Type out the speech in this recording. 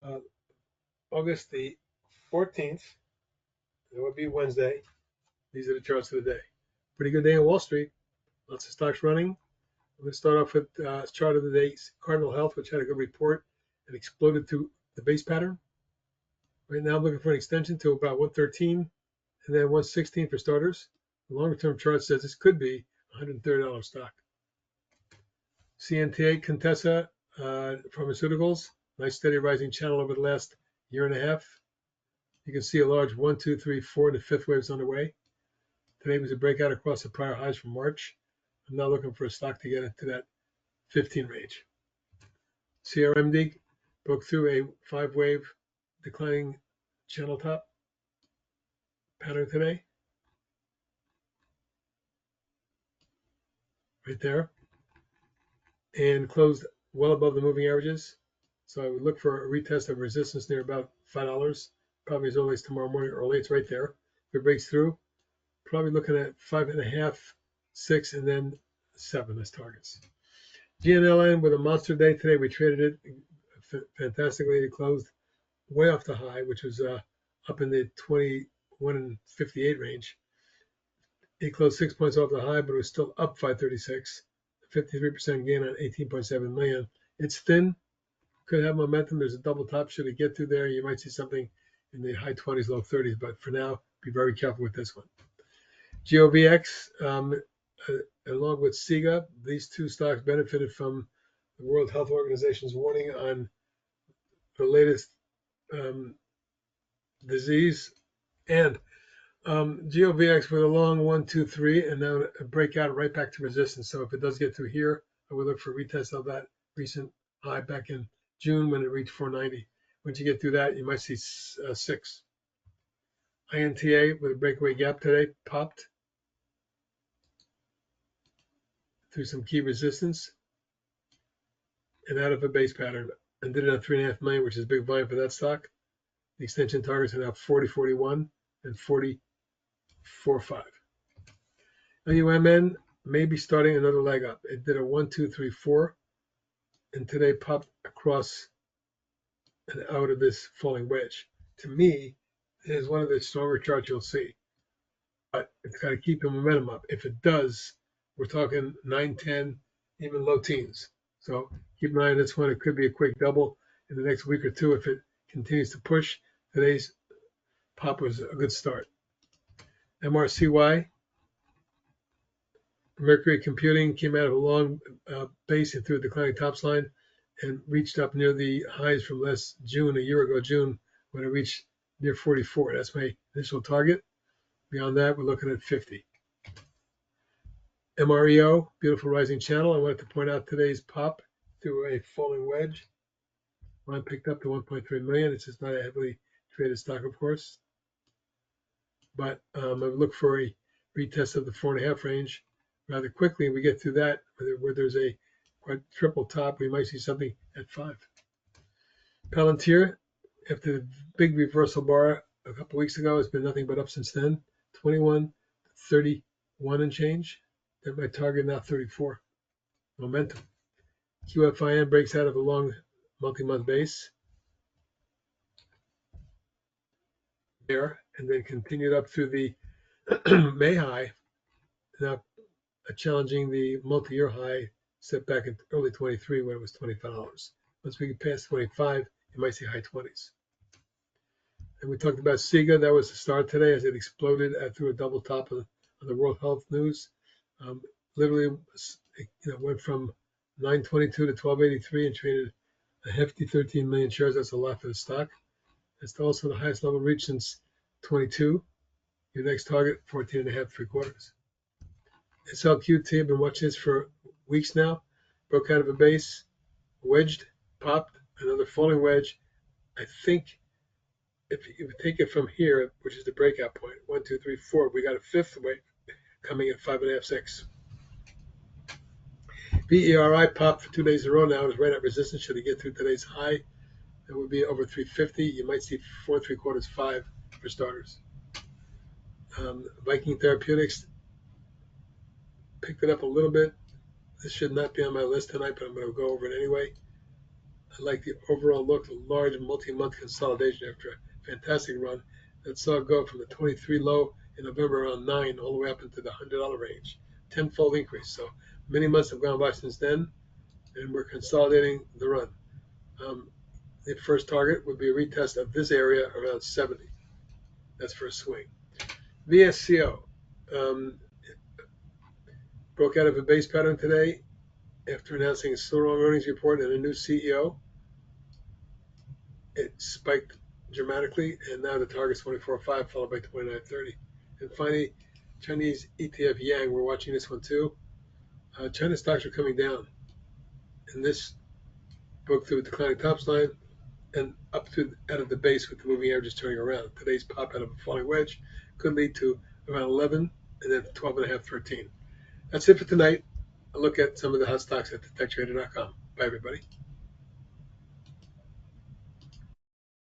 uh, August the 14th. That would be Wednesday. These are the charts of the day. Pretty good day on Wall Street. Lots of stocks running. I'm going to start off with chart of the day, Cardinal Health, which had a good report and exploded to the base pattern. Right now, I'm looking for an extension to about 113 and then 116 for starters. The longer term chart says this could be $130 stock. CNTA, Centessa Pharmaceuticals, nice steady rising channel over the last year and a half. You can see a large 1, 2, 3, 4, and the fifth wave is underway. Today was a breakout across the prior highs from March. I'm now looking for a stock to get into that 15 range. Crmd broke through a 5-wave declining channel top pattern today. Right there. And closed well above the moving averages. So I would look for a retest of resistance near about $5, probably as early as tomorrow morning early. It's right there. If it breaks through, probably looking at 5.5, 6, and then 7 as targets. GNLN with a monster day today. We traded it fantastically. It closed way off the high, which was up in the 21.58 range. It closed 6 points off the high, but it was still up 536, 53% gain on 18.7 million. It's thin, could have momentum. There's a double top. Should it get through there, you might see something in the high 20s, low 30s. But for now, be very careful with this one. GOVX, along with Siga, these two stocks benefited from the World Health Organization's warning on the latest disease, and GOVX with a long 1, 2, 3, and now a breakout right back to resistance. So if it does get through here, I would look for a retest of that recent high back in June when it reached 490. Once you get through that, you might see 6. INTA with a breakaway gap today popped through some key resistance and out of a base pattern and did it on 3.5 million, which is big volume for that stock. The extension targets are now 40.41 and 40.45. LUMN may be starting another leg up. It did a 1, 2, 3, 4, and today popped across and out of this falling wedge. To me, it is one of the stronger charts you'll see. But it's got to keep the momentum up. If it does, we're talking 9, 10, even low teens. So keep an eye on this one. It could be a quick double in the next week or two if it continues to push. Today's pop was a good start. MRCY, Mercury Computing, came out of a long base and through a declining tops line and reached up near the highs from last June, a year ago, June, when it reached near 44. That's my initial target. Beyond that, we're looking at 50. MREO, beautiful rising channel. I wanted to point out today's pop through a falling wedge. Mine picked up to 1.3 million. It's just not a heavily traded stock, of course. But I would look for a retest of the 4.5 range rather quickly. We get through that where there's a triple top. We might see something at 5. Palantir, after the big reversal bar a couple weeks ago, it's been nothing but up since then. 21, 31 and change. At my target now 34. Momentum. QFIN breaks out of a long multi-month base there, and then continued up through the May high, now challenging the multi-year high set back in early 23 when it was $25. Once we get past 25, you might see high 20s. And we talked about Siga. That was the start today as it exploded through a double top on the World Health News. Literally, went from 922 to 1283 and traded a hefty 13 million shares. That's a lot for the stock. It's also the highest level reached since 22. Your next target, 14.5 3/4. SLQT, I've been watching this for weeks now. Broke out of a base, wedged, popped, another falling wedge. I think if you take it from here, which is the breakout point, 1, 2, 3, 4, we got a 5th wave coming at 5.5, 6. VERI popped for 2 days in a row now. It's right at resistance. Should it get through today's high, it would be over 350. You might see 4 3/4, 5 for starters. Viking Therapeutics picked it up a little bit. This should not be on my list tonight, but I'm going to go over it anyway. I like the overall look, the large multi-month consolidation after a fantastic run that saw it go from the 23 low in November around 9 all the way up into the $100 range, tenfold increase. So many months have gone by since then, and we're consolidating the run. The first target would be a retest of this area around 70. That's for a swing. VSCO broke out of a base pattern today after announcing a strong earnings report and a new CEO. It spiked dramatically, and now the target's 24.5, followed by 29.30. And finally, Chinese ETF Yang. We're watching this one too. China stocks are coming down, and this broke through a declining tops line and up to out of the base with the moving averages turning around. Today's pop out of a falling wedge could lead to around 11 and then 12.5, 13. That's it for tonight. A look at some of the hot stocks at detectrader.com. Bye, everybody.